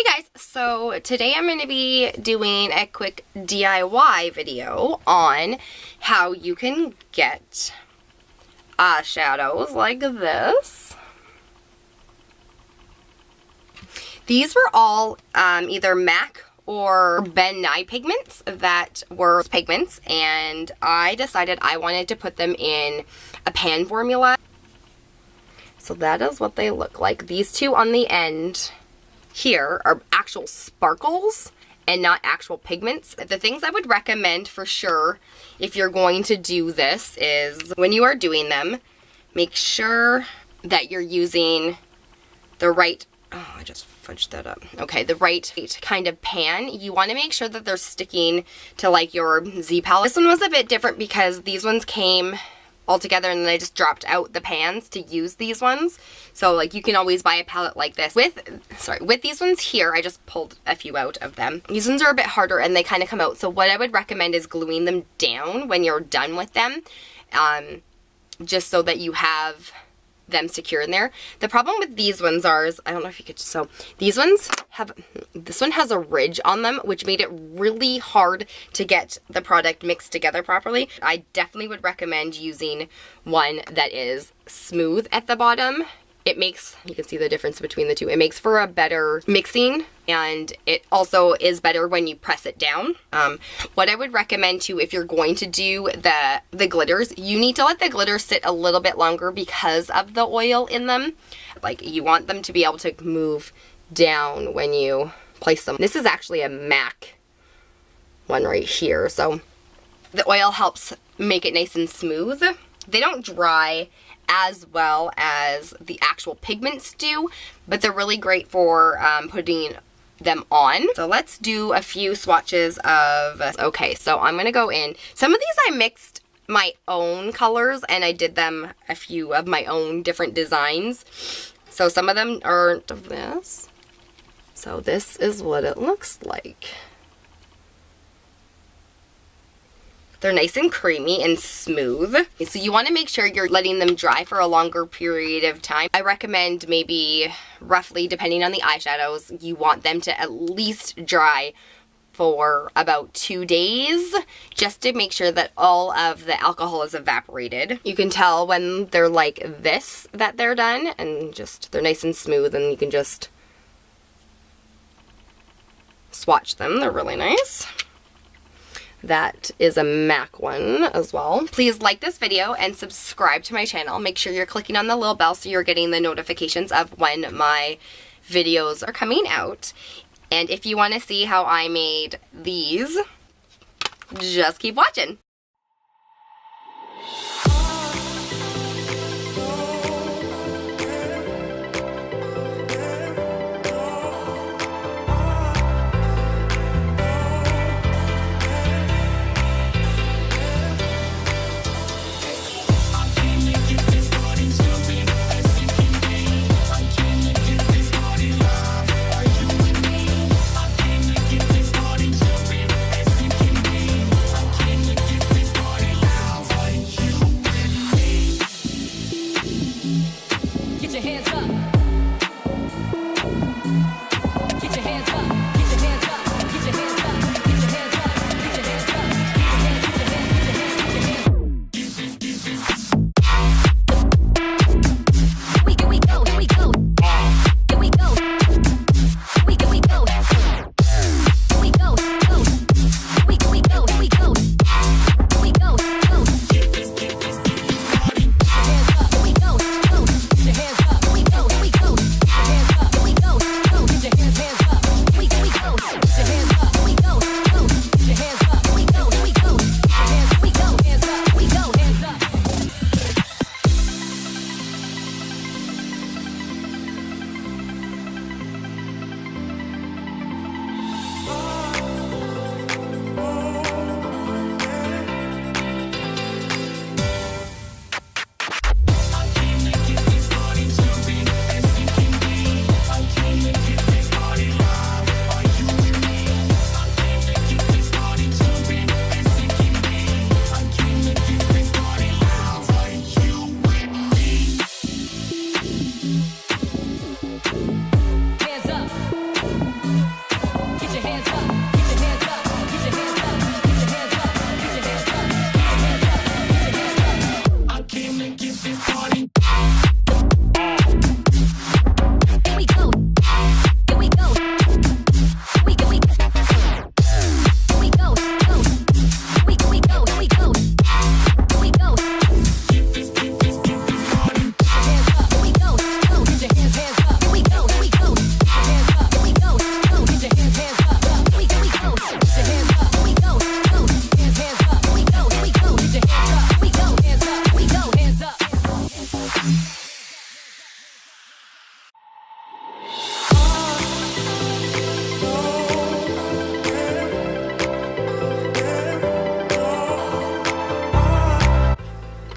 guys, so today I'm going to be doing a quick DIY video on how you can get eyeshadows like this. These were all either MAC or Ben Nye pigments that were pigments, and I decided I wanted to put them in a pan formula. So that is what they look like. These two on the end here are actual sparkles and not actual pigments. The things I would recommend for sure if you're going to do this is when you are doing them, make sure that you're using the right, oh, I just fudged that up. Okay, the right kind of pan. You want to make sure that they're sticking to like your Z palette. This one was a bit different because these ones came all together and then I just dropped out the pans to use these ones. So like you can always buy a palette like this. With these ones here, I just pulled a few out of them. These ones are a bit harder and they kind of come out. So what I would recommend is gluing them down when you're done with them, just so that you have them secure in there. The problem with these ones is, I don't know if you could, so these ones have, this one has a ridge on them, which made it really hard to get the product mixed together properly. I definitely would recommend using one that is smooth at the bottom. It makes, you can see the difference between the two. It makes for a better mixing, and it also is better when you press it down. What I would recommend too, if you're going to do the glitters, you need to let the glitters sit a little bit longer because of the oil in them. Like you want them to be able to move down when you place them. This is actually a MAC one right here, so the oil helps make it nice and smooth. They don't dry as well as the actual pigments do, but they're really great for putting them on. So let's do a few swatches of, okay, so I'm gonna go in. Some of these I mixed my own colors and I did them a few of my own different designs. So some of them are of this. So this is what it looks like. They're nice and creamy and smooth. So you want to make sure you're letting them dry for a longer period of time. I recommend maybe roughly, depending on the eyeshadows, you want them to at least dry for about 2 days, just to make sure that all of the alcohol is evaporated. You can tell when they're like this that they're done, and just they're nice and smooth, and you can just swatch them. They're really nice. That is a MAC one as well. Please like this video and subscribe to my channel. Make sure you're clicking on the little bell so you're getting the notifications of when my videos are coming out. And if you want to see how I made these, just keep watching.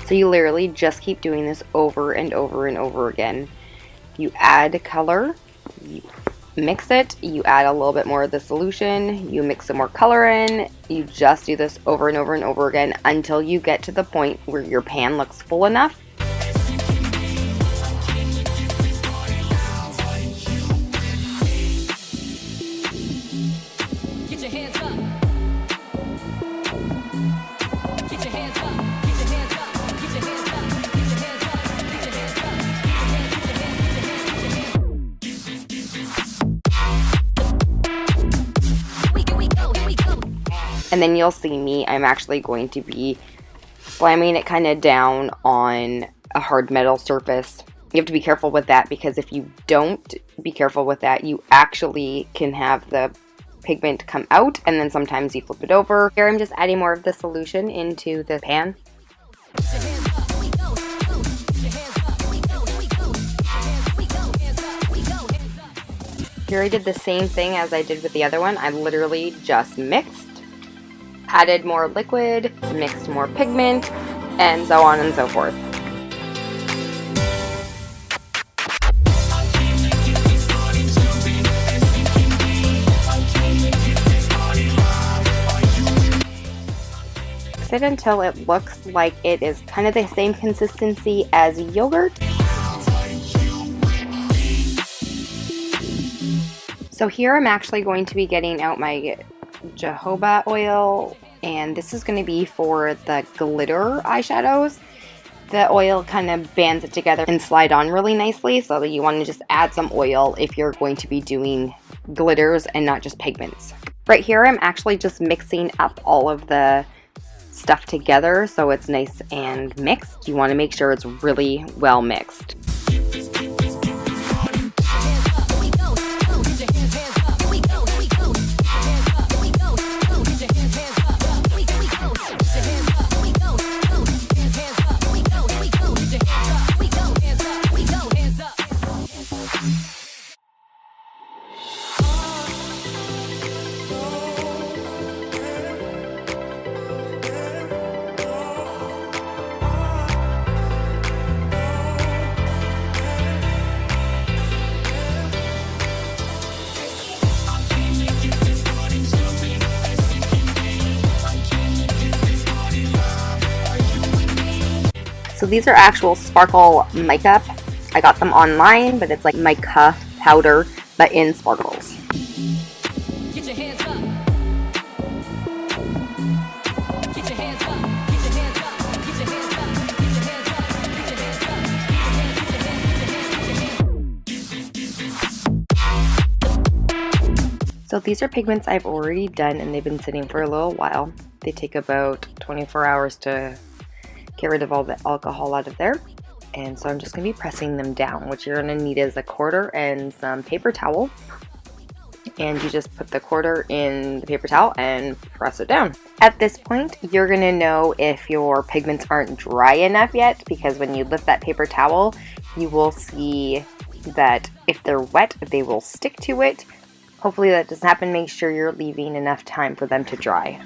So you literally just keep doing this over and over and over again. You add color, you mix it, you add a little bit more of the solution, you mix some more color in, you just do this over and over and over again until you get to the point where your pan looks full enough. And then you'll see me, I'm actually going to be slamming it kind of down on a hard metal surface. You have to be careful with that, because if you don't be careful with that, you actually can have the pigment come out, and then sometimes you flip it over. Here I'm just adding more of the solution into the pan. Here I did the same thing as I did with the other one. I literally just mixed, added more liquid, mixed more pigment, and so on and so forth. Mix it until it looks like it is kind of the same consistency as yogurt. So here I'm actually going to be getting out my jojoba oil, and this is going to be for the glitter eyeshadows. The oil kind of bands it together and slide on really nicely, so that you want to just add some oil if you're going to be doing glitters and not just pigments. Right here I'm actually just mixing up all of the stuff together so it's nice and mixed. You want to make sure it's really well mixed. So these are actual sparkle makeup. I got them online, but it's like mica powder, but in sparkles. Get your hands up. Get your hands up. Get your hands up. Get your hands up. Get your hands up. Get your hands up. So these are pigments I've already done, and they've been sitting for a little while. They take about 24 hours to get rid of all the alcohol out of there. And so I'm just going to be pressing them down. What you're going to need is a quarter and some paper towel. And you just put the quarter in the paper towel and press it down. At this point, you're going to know if your pigments aren't dry enough yet, because when you lift that paper towel, you will see that if they're wet, they will stick to it. Hopefully that doesn't happen. Make sure you're leaving enough time for them to dry.